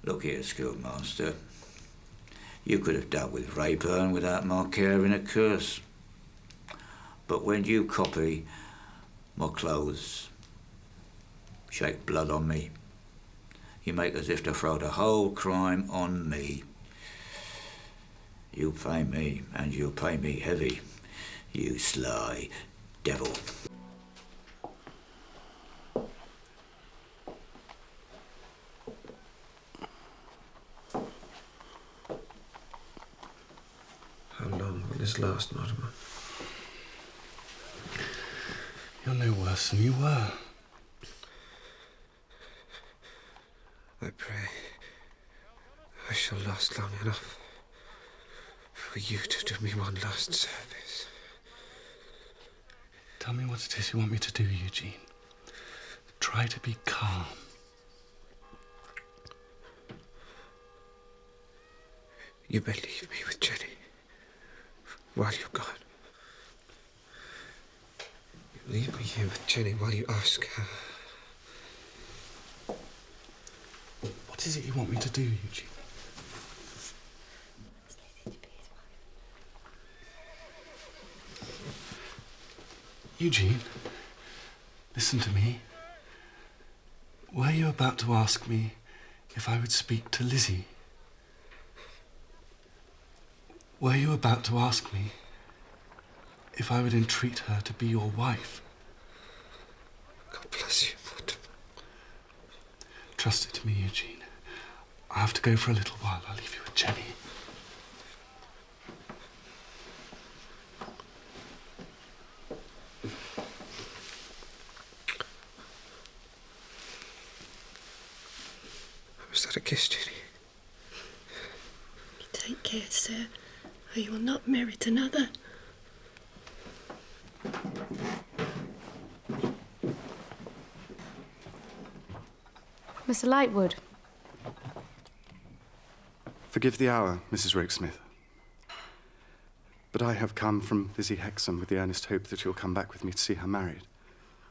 Look here, schoolmaster. You could have dealt with Rayburn without my caring a curse. But when you copy my clothes, shake blood on me, you make as if to throw the whole crime on me. You pay me, and you'll pay me heavy, you sly devil. How long will this last, Mortimer? You're no worse than you were. I pray I shall last long enough for you to do me one last service. Tell me what it is you want me to do, Eugene. Try to be calm. You may leave me with Jenny while you're gone. You leave me here with Jenny while you ask her. What is it you want me to do, Eugene? Eugene, listen to me. Were you about to ask me if I would speak to Lizzie? Were you about to ask me if I would entreat her to be your wife? God bless you, Mortimer. Trust it to me, Eugene. I have to go for a little while. I'll leave you with Jenny. Was that a kiss, Jenny? Take care, sir, or you will not merit another. Mr. Lightwood. Forgive the hour, Mrs. Rokesmith. But I have come from Lizzie Hexam with the earnest hope that you'll come back with me to see her married.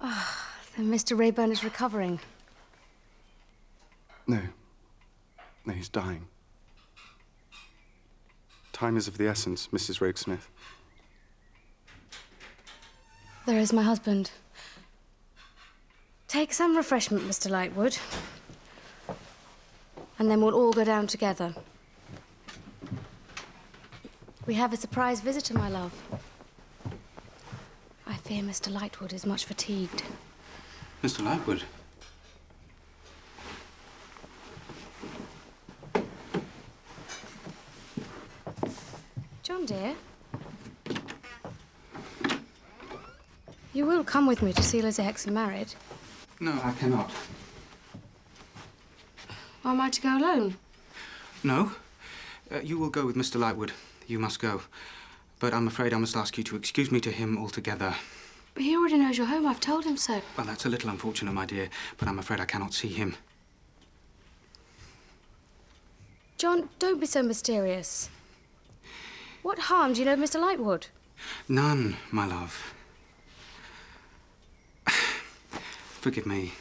Ah, then Mr. Rayburn is recovering. No. No, he's dying. Time is of the essence, Mrs. Rokesmith. There is my husband. Take some refreshment, Mr. Lightwood. And then we'll all go down together. We have a surprise visitor, my love. I fear Mr. Lightwood is much fatigued. Mr. Lightwood? John, dear. You will come with me to see Lizzie Hexam married? No, I cannot. Or am I to go alone? No. You will go with Mr. Lightwood. You must go. But I'm afraid I must ask you to excuse me to him altogether. But he already knows you're home. I've told him so. Well, that's a little unfortunate, my dear, but I'm afraid I cannot see him. John, don't be so mysterious. What harm do you know of Mr. Lightwood? None, my love. Forgive me.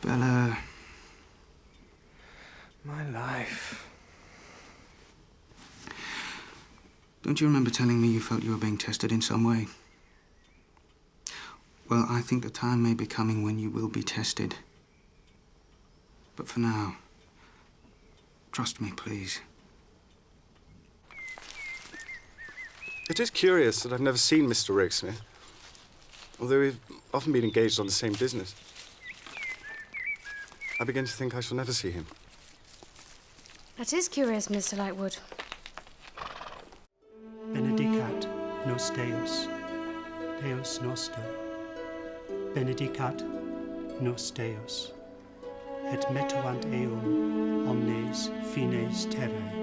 Bella. My life. Don't you remember telling me you felt you were being tested in some way? Well, I think the time may be coming when you will be tested. But for now, trust me, please. It is curious that I've never seen Mr. Rokesmith, although we've often been engaged on the same business. I begin to think I shall never see him. That is curious, Mr. Lightwood. Benedicat nos Deus, Deus noster. Benedicat nos Deus, et metuant eum omnes fines terrae.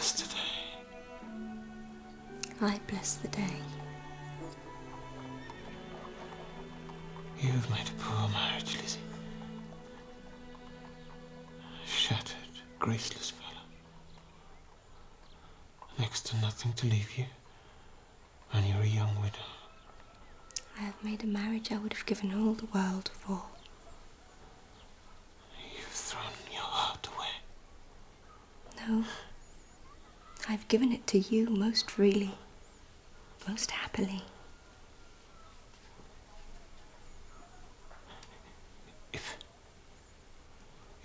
bless the day. I bless the day. You've made a poor marriage, Lizzie. A shattered, graceless fellow. Next to nothing to leave you, and you're a young widow. I have made a marriage I would have given all the world for. You've thrown your heart away. No. I've given it to you most freely, most happily.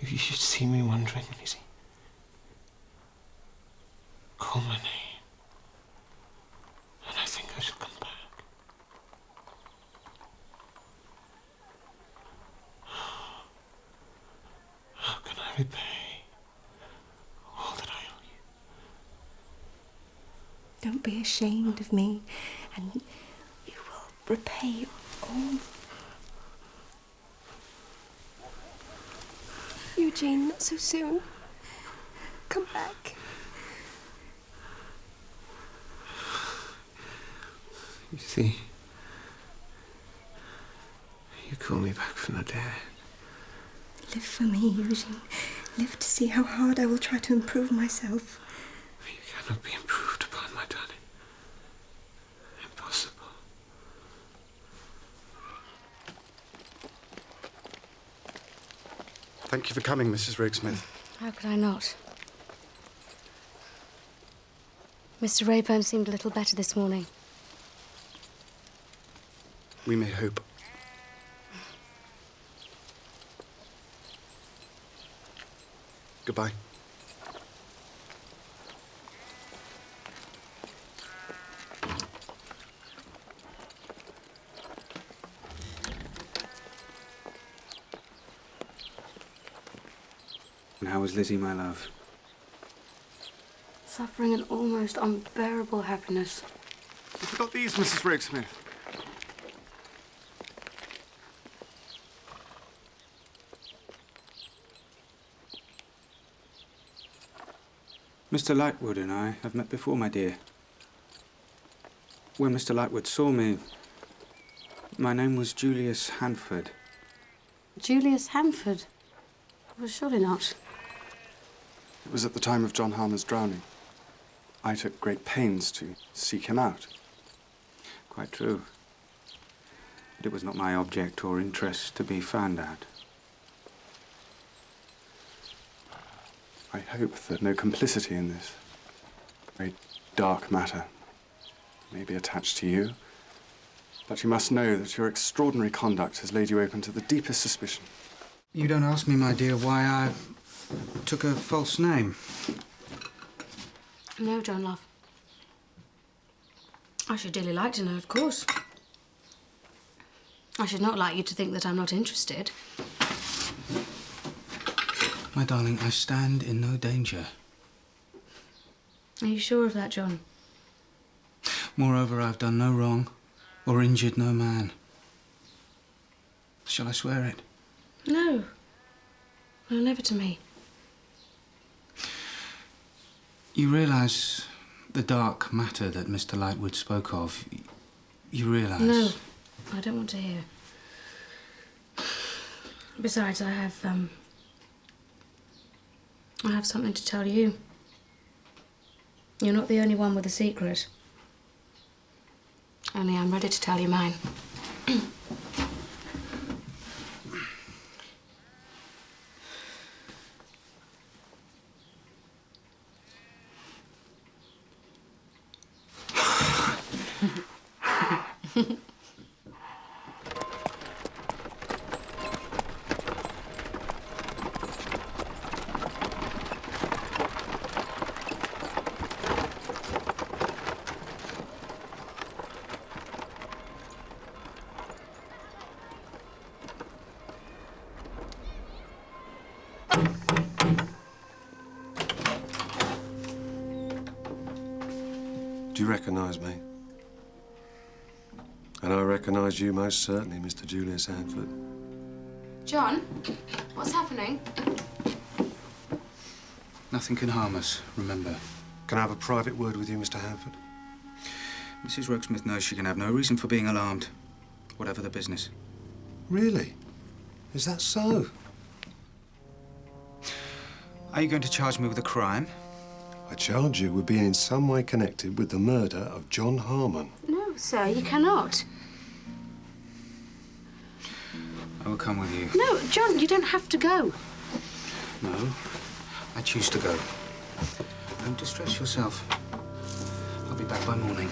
If you should see me wandering, Lizzie, call my name, and I think I shall come back. How can I repay all that I owe you? Don't be ashamed of me, and you will repay all. Eugene, not so soon. Come back. You see, you call me back from the dead. Live for me, Eugene. Live to see how hard I will try to improve myself. You cannot be improved upon, my darling. Impossible. Thank you for coming, Mrs. Rigsmith. How could I not? Mr. Rayburn seemed a little better this morning. We may hope. Goodbye. And how was Lizzie, my love? Suffering an almost unbearable happiness. You forgot these, Mrs. Rigsmith. Mr. Lightwood and I have met before, my dear. When Mr. Lightwood saw me, my name was Julius Hanford. Julius Hanford? Well, surely not. It was at the time of John Harmer's drowning. I took great pains to seek him out. Quite true. But it was not my object or interest to be found out. I hope that no complicity in this very dark matter may be attached to you. But you must know that your extraordinary conduct has laid you open to the deepest suspicion. You don't ask me, my dear, why I took a false name. No, John, love. I should dearly like to know, of course. I should not like you to think that I'm not interested. My darling, I stand in no danger. Are you sure of that, John? Moreover, I've done no wrong or injured no man. Shall I swear it? No. No, never to me. You realise the dark matter that Mr. Lightwood spoke of? You realise? No, I don't want to hear. Besides, I have something to tell you. You're not the only one with a secret. Only I'm ready to tell you mine. Do you recognise me? And I recognise you most certainly, Mr. Julius Hanford. John, what's happening? Nothing can harm us, remember. Can I have a private word with you, Mr. Hanford? Mrs. Rokesmith knows she can have no reason for being alarmed, whatever the business. Really? Is that so? Are you going to charge me with a crime? I charge you with being in some way connected with the murder of John Harmon. No, sir, you cannot. I will come with you. No, John, you don't have to go. No, I choose to go. Don't distress yourself. I'll be back by morning.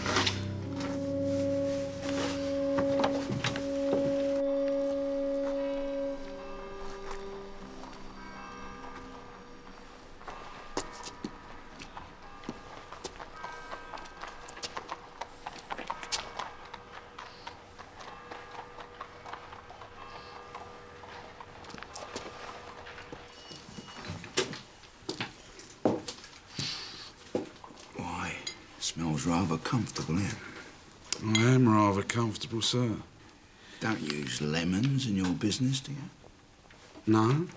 Smells rather comfortable here. I am rather comfortable, sir. Don't use lemons in your business, do you? No.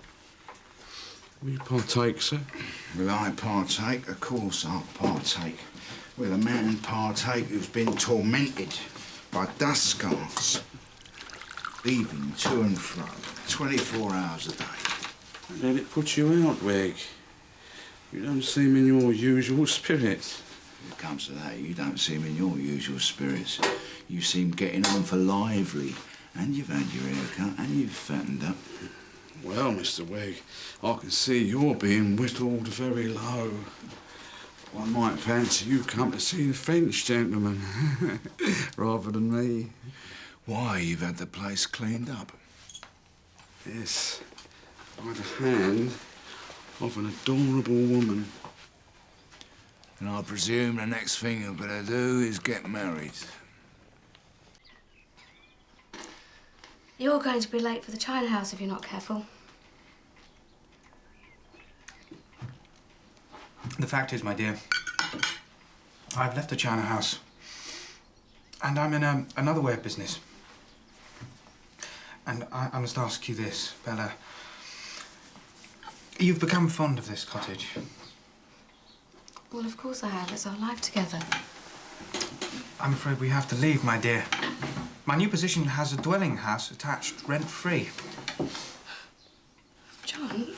Will you partake, sir? Will I partake? Of course I'll partake. Will a man partake who's been tormented by dust scarts, leaving to and fro 24 hours a day? Let it put you out, Wig. You don't seem in your usual spirits. When it comes to that, you don't seem in your usual spirits. You seem getting on for lively. And you've had your hair cut and you've fattened up. Well, Mr. Wig, I can see you're being whittled very low. I might fancy you come to see the French gentleman rather than me. Why, you've had the place cleaned up? Yes, by the hand of an adorable woman. And I presume the next thing you're going to do is get married. You're going to be late for the China House if you're not careful. The fact is, my dear, I've left the China House. And I'm in another way of business. And I must ask you this, Bella. You've become fond of this cottage. Well, of course I have. It's our life together. I'm afraid we have to leave, my dear. My new position has a dwelling house attached, rent-free. John?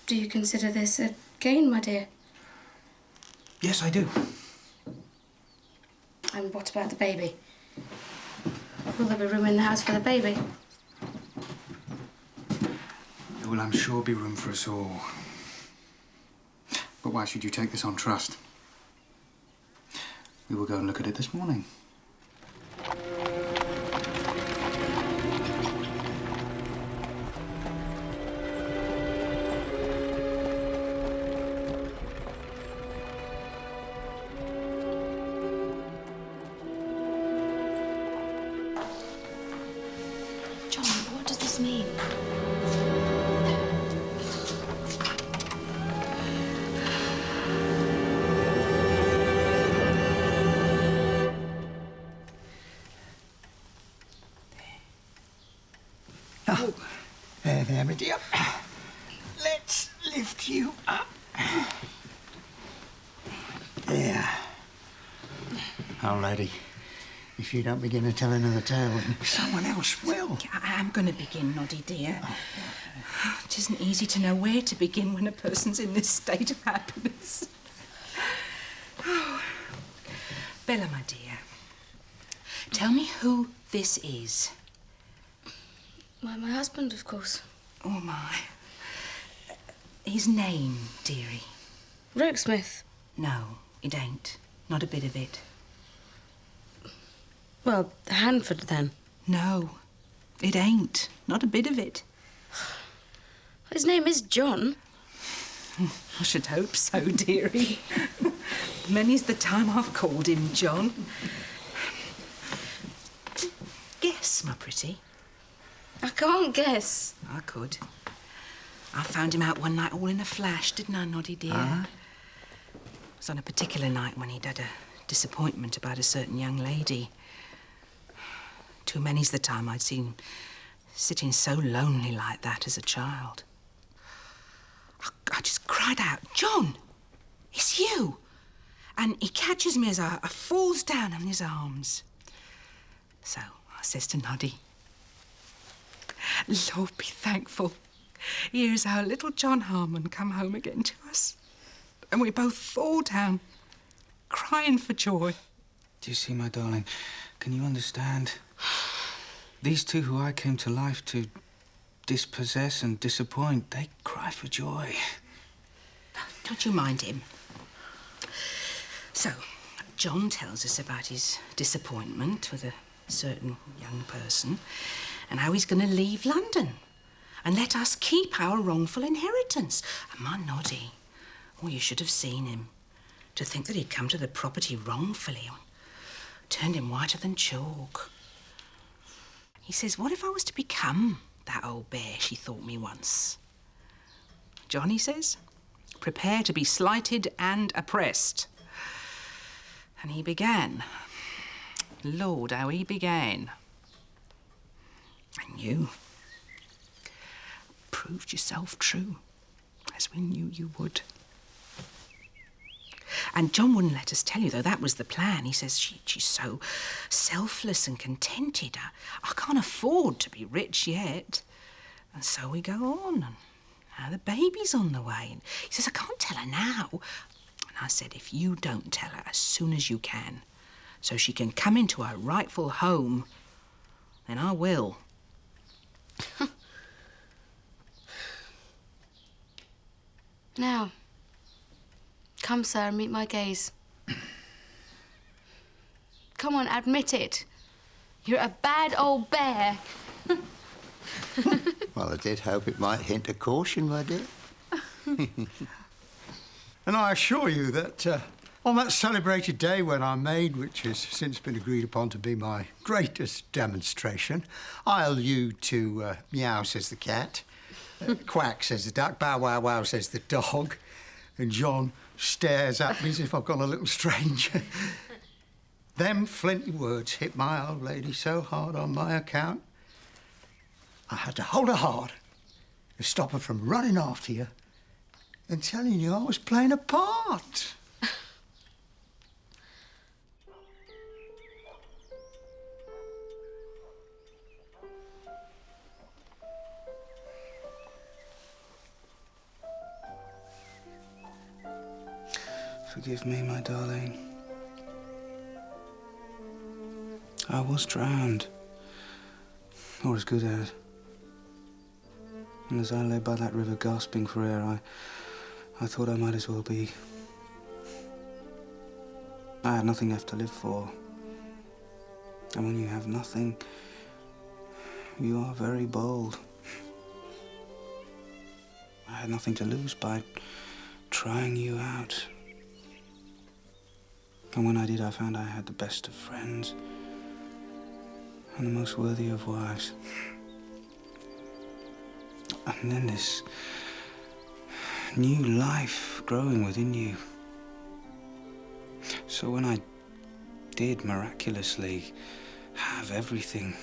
Do you consider this a gain, my dear? Yes, I do. And what about the baby? Will there be room in the house for the baby? There will, I'm sure, be room for us all. But why should you take this on trust? We will go and look at it this morning. John, what does this mean? Oh, there, my dear. Let's lift you up. There. Oh, lady, if you don't begin to tell another tale, then someone else will. I am going to begin, Noddy, dear. It isn't easy to know where to begin when a person's in this state of happiness. Oh. Bella, my dear, tell me who this is. My husband, of course. Oh, my. His name, dearie? Rokesmith. No, it ain't. Not a bit of it. Well, Hanford, then. No, it ain't. Not a bit of it. His name is John. I should hope so, dearie. Many's the time I've called him John. Guess, my pretty. I can't guess. I could. I found him out one night all in a flash, didn't I, Noddy, dear? It was on a particular night when he'd had a disappointment about a certain young lady. Too many's the time I'd seen sitting so lonely like that as a child. I just cried out, "John, it's you!" And he catches me as I falls down on his arms. So I says to Noddy, "Lord be thankful. Here's our little John Harmon come home again to us." And we both fall down, crying for joy. Do you see, my darling? Can you understand? These two who I came to life to dispossess and disappoint, they cry for joy. Don't you mind him. So, John tells us about his disappointment with a certain young person and how he's going to leave London and let us keep our wrongful inheritance. And my Noddy, oh, you should have seen him. To think that he'd come to the property wrongfully turned him whiter than chalk. He says, what if I was to become that old bear she thought me once? John, he says, prepare to be slighted and oppressed. And he began. Lord, how he began. And you proved yourself true, as we knew you would. And John wouldn't let us tell you, though that was the plan. He says, she's so selfless and contented. I can't afford to be rich yet. And so we go on. And now the baby's on the way. And he says, I can't tell her now. And I said, if you don't tell her as soon as you can, so she can come into her rightful home, then I will. Now, come, sir, and meet my gaze. Come on, admit it. You're a bad old bear. Well, I did hope it might hint a caution, my dear. And I assure you that on that celebrated day when I'm made, which has since been agreed upon to be my greatest demonstration, I allude to meow, says the cat, quack, says the duck, bow, wow, wow, says the dog, and John stares at me as if I've gone a little strange. Them flinty words hit my old lady so hard on my account, I had to hold her hard to stop her from running after you and telling you I was playing a part. Forgive me, my darling. I was drowned, or as good as. And as I lay by that river gasping for air, I thought I might as well be. I had nothing left to live for. And when you have nothing, you are very bold. I had nothing to lose by trying you out. And when I did, I found I had the best of friends and the most worthy of wives. And then this new life growing within you. So when I did miraculously have everything,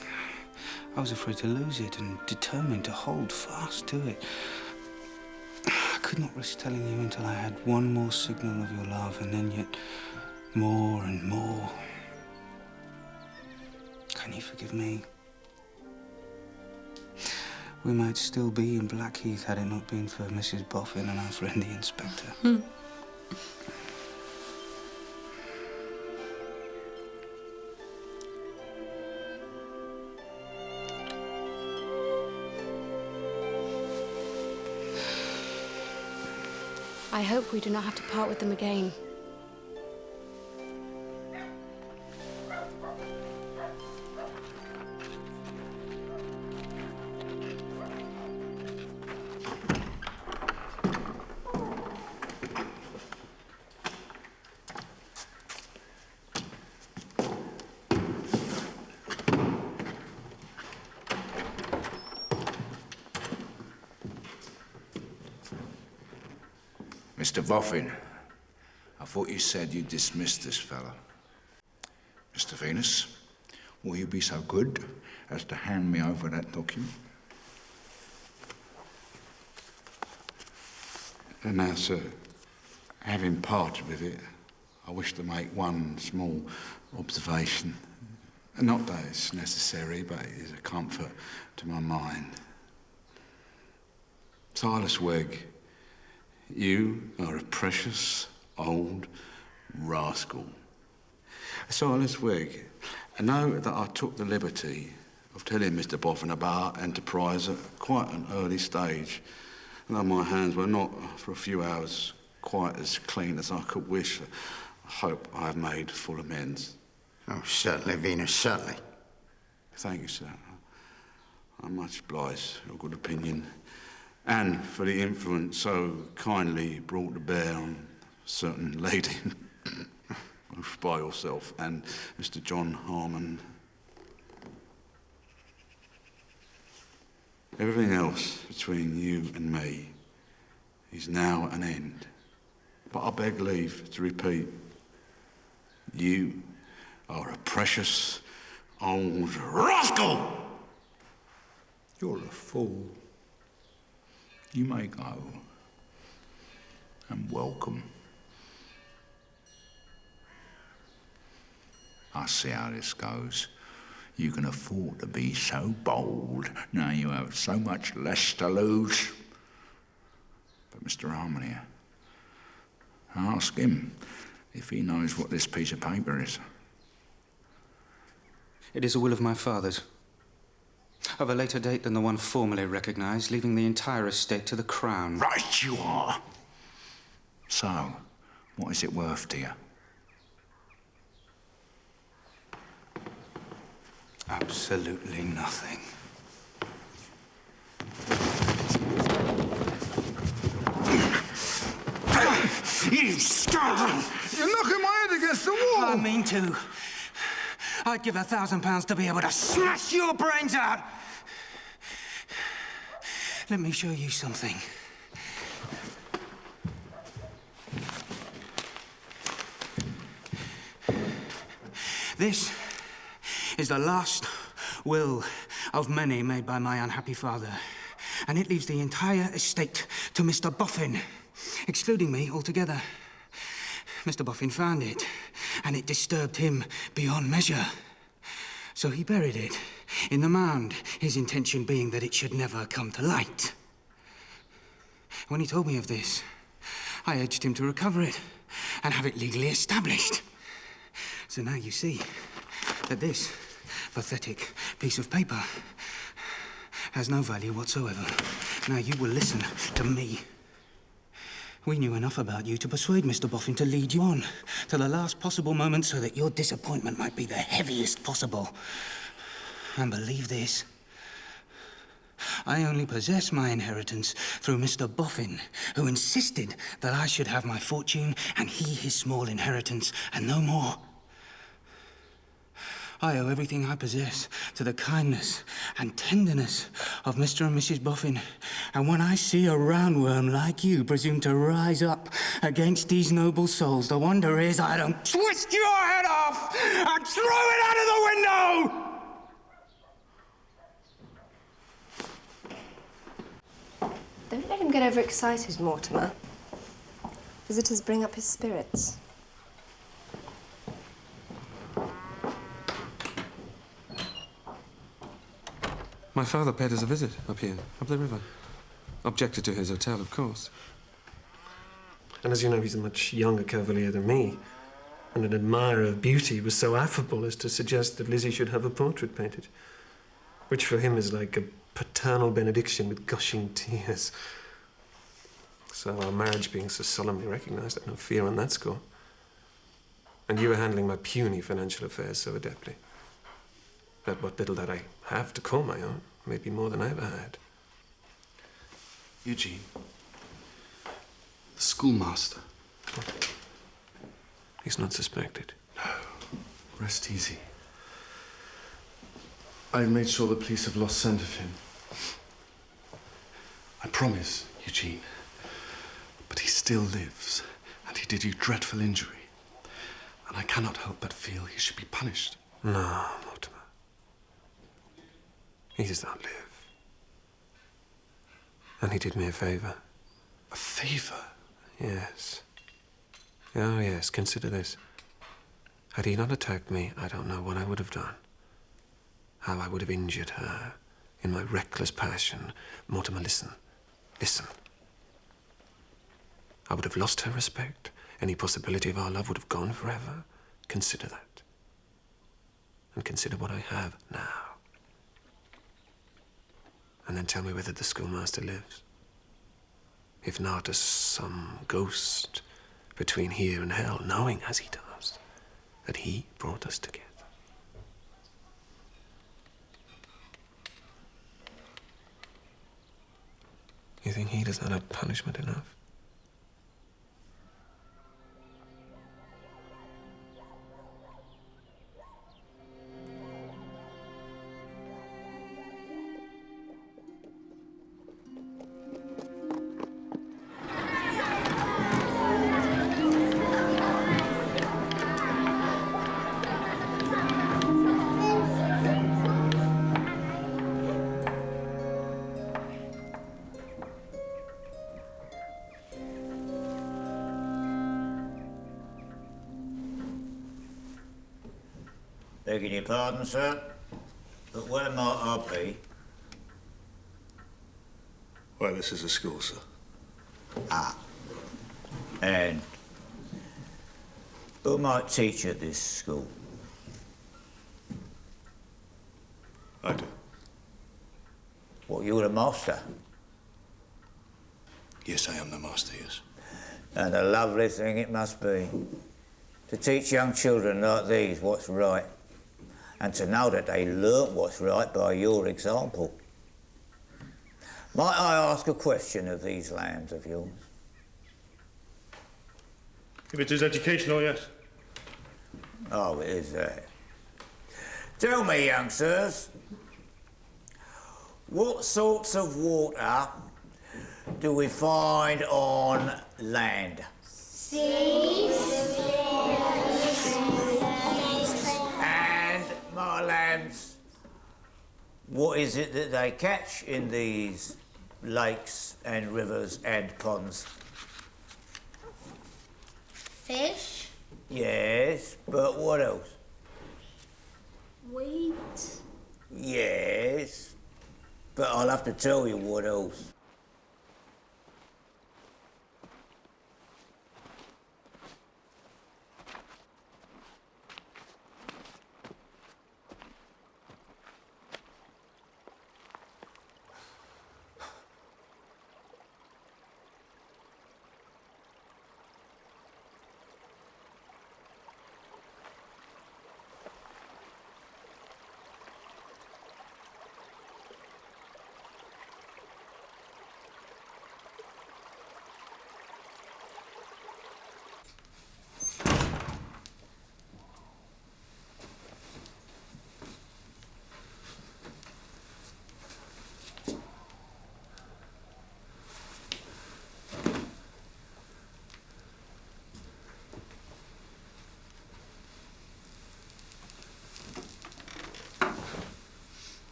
I was afraid to lose it and determined to hold fast to it. I could not risk telling you until I had one more signal of your love, and then yet more and more. Can you forgive me? We might still be in Blackheath had it not been for Mrs. Boffin and our friend the Inspector. I hope we do not have to part with them again. Mr. Boffin, I thought you said you dismissed this fellow. Mr. Venus, will you be so good as to hand me over that document? And now, sir, having parted with it, I wish to make one small observation. Not that it's necessary, but it is a comfort to my mind. Silas Wegg, you are a precious old rascal. Silas Wegg, I know that I took the liberty of telling Mr. Boffin about our enterprise at quite an early stage, and though my hands were not, for a few hours, quite as clean as I could wish, I hope I have made full amends. Oh, certainly, Venus, certainly. Thank you, sir. I'm much obliged for your good opinion and for the influence so kindly brought to bear on a certain lady, both by yourself and Mr. John Harmon. Everything else between you and me is now an end. But I beg leave to repeat, you are a precious old rascal! You're a fool. You may go. And welcome. I see how this goes. You can afford to be so bold. Now you have so much less to lose. But Mr. Harmon here, ask him if he knows what this piece of paper is. It is a will of my father's, of a later date than the one formally recognised, leaving the entire estate to the Crown. Right you are. So, what is it worth to you? Absolutely nothing. You scoundrel! You're knocking my head against the wall! I mean to. I'd give £1,000 to be able to smash your brains out! Let me show you something. This is the last will of many made by my unhappy father, and it leaves the entire estate to Mr. Boffin, excluding me altogether. Mr. Boffin found it, and it disturbed him beyond measure. So he buried it in the mound, his intention being that it should never come to light. When he told me of this, I urged him to recover it and have it legally established. So now you see that this pathetic piece of paper has no value whatsoever. Now you will listen to me. We knew enough about you to persuade Mr. Boffin to lead you on to the last possible moment so that your disappointment might be the heaviest possible. And believe this, I only possess my inheritance through Mr. Boffin, who insisted that I should have my fortune and he his small inheritance and no more. I owe everything I possess to the kindness and tenderness of Mr. and Mrs. Boffin. And when I see a roundworm like you presume to rise up against these noble souls, the wonder is I don't twist your head off and throw it out of the window! Don't let him get overexcited, Mortimer. Visitors bring up his spirits. My father paid us a visit up here, up the river. Objected to his hotel, of course. And as you know, he's a much younger cavalier than me, and an admirer of beauty, was so affable as to suggest that Lizzie should have a portrait painted, which for him is like a paternal benediction with gushing tears. So our marriage being so solemnly recognised, I have no fear on that score. And you were handling my puny financial affairs so adeptly that what little that I have to call my own may be more than I ever had. Eugene, the schoolmaster. He's not suspected. No. Rest easy. I've made sure the police have lost scent of him. I promise, Eugene. But he still lives, and he did you dreadful injury. And I cannot help but feel he should be punished. No, Mortimer. He does not live. And he did me a favour. A favour? Yes. Oh, yes, consider this. Had he not attacked me, I don't know what I would have done. How I would have injured her in my reckless passion. Mortimer, listen. Listen. I would have lost her respect. Any possibility of our love would have gone forever. Consider that. And consider what I have now. And then tell me whether the schoolmaster lives. If not, as some ghost between here and hell, knowing as he does that he brought us together. You think he does not have punishment enough? Begging your pardon, sir, but where might I be? Well, this is a school, sir. Ah. And who might teach at this school? I do. What, you're the master? Yes, I am the master, yes. And a lovely thing it must be. To teach young children like these what's right. And to know that they learnt what's right by your example. Might I ask a question of these lambs of yours? If it is educational, yes. Oh, it is that. Tell me, young sirs, what sorts of water do we find on land? And, my lambs, what is it that they catch in these lakes and rivers and ponds? Fish. Yes, but what else? Wheat. Yes, but I'll have to tell you what else.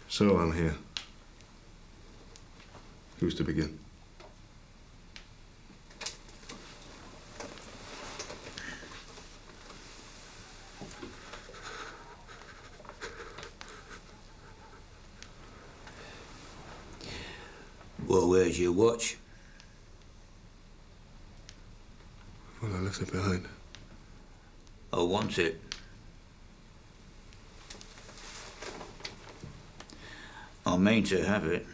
So I'm here. Who's to begin? Well, where's your watch? Well, I left it behind. I want it. I mean to have it.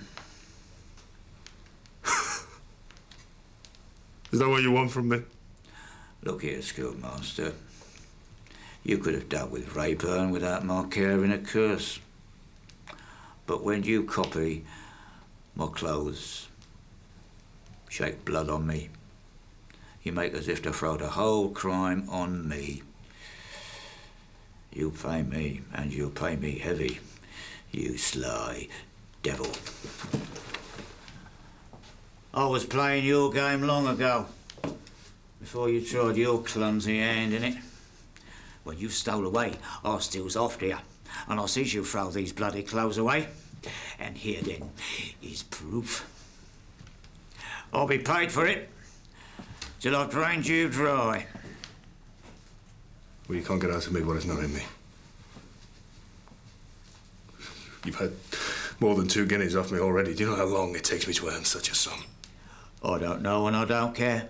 Is that what you want from me? Look here, schoolmaster. You could have dealt with Rayburn without my caring a curse. But when you copy my clothes, shake blood on me, you make as if to throw the whole crime on me. You'll pay me, and you'll pay me heavy, you sly devil. I was playing your game long ago, before you tried your clumsy hand in it. When you stole away, I stills after you, and I sees you throw these bloody clothes away. And here, then, is proof. I'll be paid for it till I've drained you dry. Well, you can't get out of me what is not in me. You've had more than 2 guineas off me already. Do you know how long it takes me to earn such a sum? I don't know and I don't care.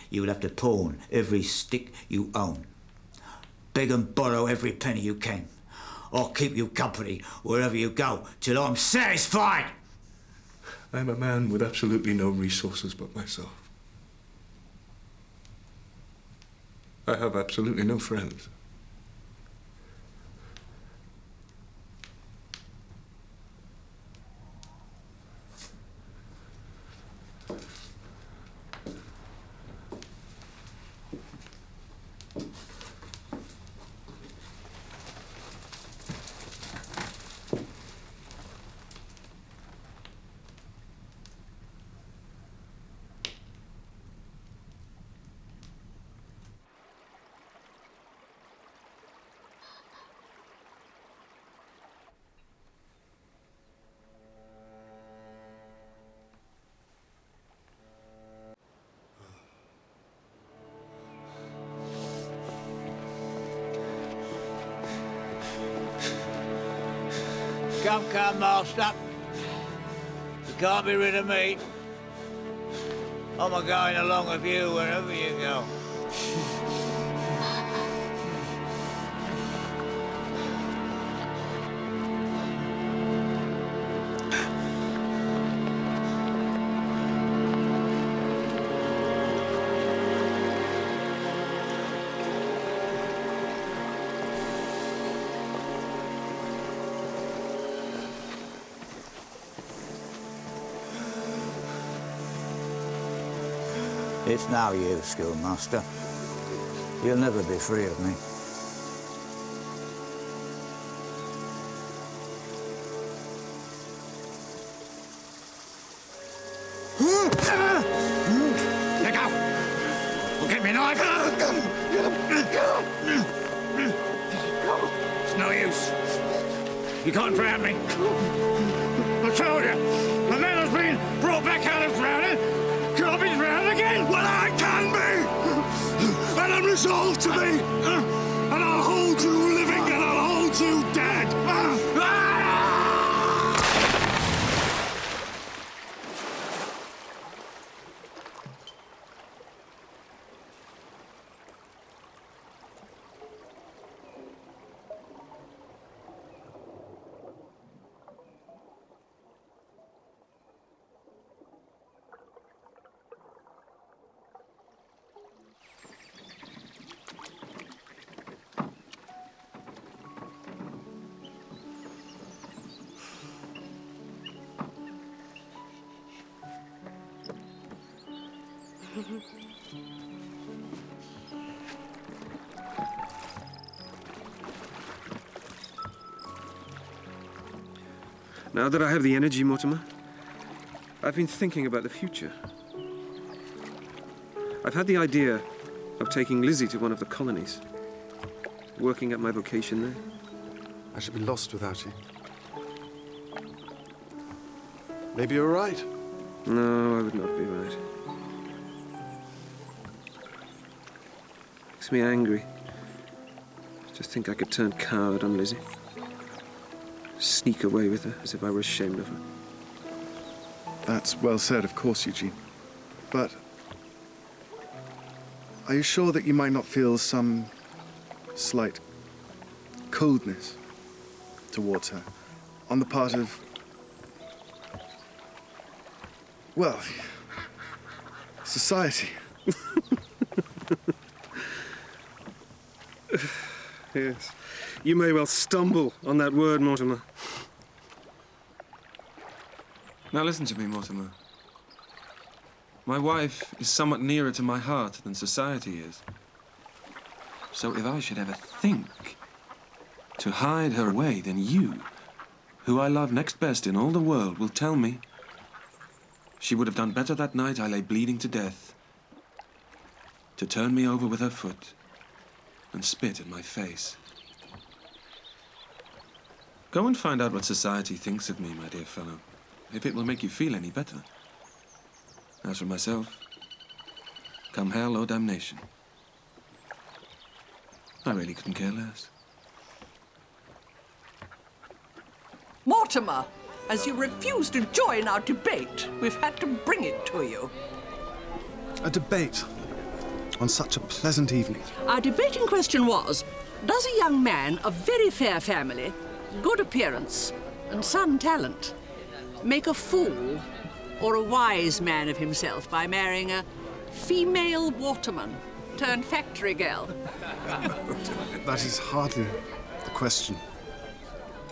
You will have to pawn every stick you own. Beg and borrow every penny you can. I'll keep you company wherever you go till I'm satisfied. I'm a man with absolutely no resources but myself. I have absolutely no friends. Come, master. You can't be rid of me. I'm a-going along with you wherever you go. It's no use, schoolmaster. You'll never be free of me. Let go! Well, get me a knife! It's no use. You can't drown me. I told you, the man has been brought back out of drowning. Can't be drowned again! Well, I can be! And I'm resolved to be! And I'll hold you living and I'll hold you dead! Now that I have the energy, Mortimer, I've been thinking about the future. I've had the idea of taking Lizzie to one of the colonies, working at my vocation there. I should be lost without you. Maybe you're right. No, I would not be right. Makes me angry. Just think I could turn coward on Lizzie. Sneak away with her as if I were ashamed of her. That's well said, of course, Eugene. But are you sure that you might not feel some slight coldness towards her on the part of, well, society? Yes. You may well stumble on that word, Mortimer. Now listen to me, Mortimer. My wife is somewhat nearer to my heart than society is. So if I should ever think to hide her away, then you, who I love next best in all the world, will tell me she would have done better that night I lay bleeding to death to turn me over with her foot and spit in my face. Go and find out what society thinks of me, my dear fellow, if it will make you feel any better. As for myself, come hell or damnation, I really couldn't care less. Mortimer, as you refuse to join our debate, we've had to bring it to you. A debate on such a pleasant evening. Our debate in question was, does a young man of very fair family, good appearance, and some talent make a fool or a wise man of himself by marrying a female waterman turned factory girl? That is hardly the question,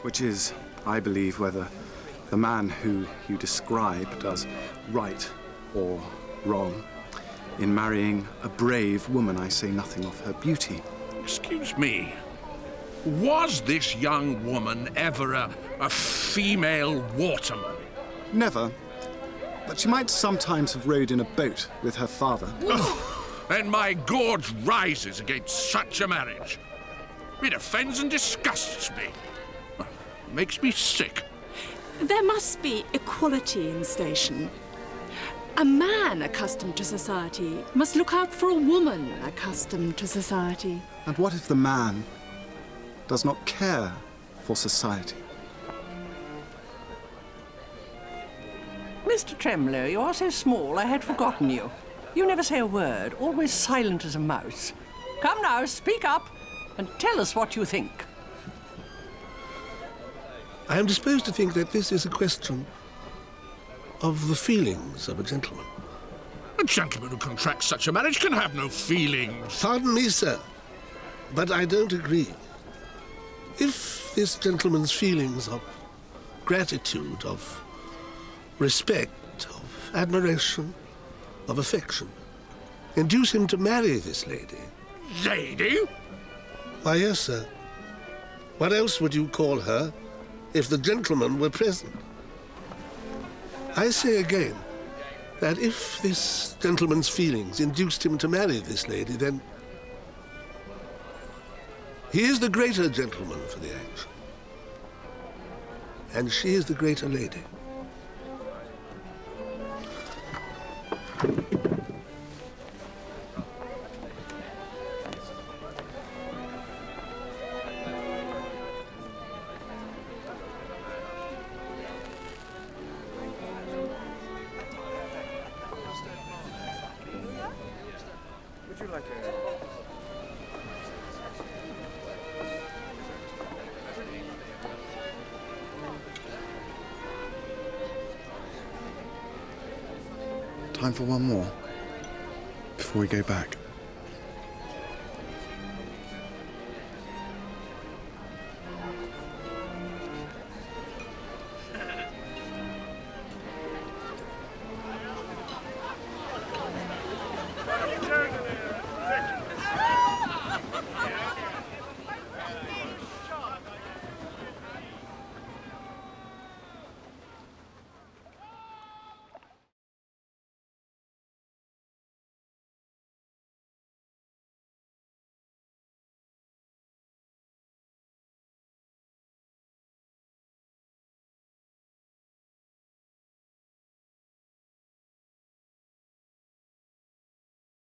which is, I believe, whether the man who you describe does right or wrong in marrying a brave woman. I say nothing of her beauty. Excuse me. Was this young woman ever a female waterman? Never. But she might sometimes have rowed in a boat with her father. And my gorge rises against such a marriage. It offends and disgusts me. Makes me sick. There must be equality in station. A man accustomed to society must look out for a woman accustomed to society. And what if the man does not care for society? Mr. Tremlow, you are so small I had forgotten you. You never say a word, always silent as a mouse. Come now, speak up and tell us what you think. I am disposed to think that this is a question of the feelings of a gentleman. A gentleman who contracts such a marriage can have no feelings. Pardon me, sir, but I don't agree. If this gentleman's feelings of gratitude, of respect, of admiration, of affection induce him to marry this lady... Lady? Why, yes, sir. What else would you call her if the gentleman were present? I say again that if this gentleman's feelings induced him to marry this lady, then he is the greater gentleman for the action, and she is the greater lady. Time for one more before we go back.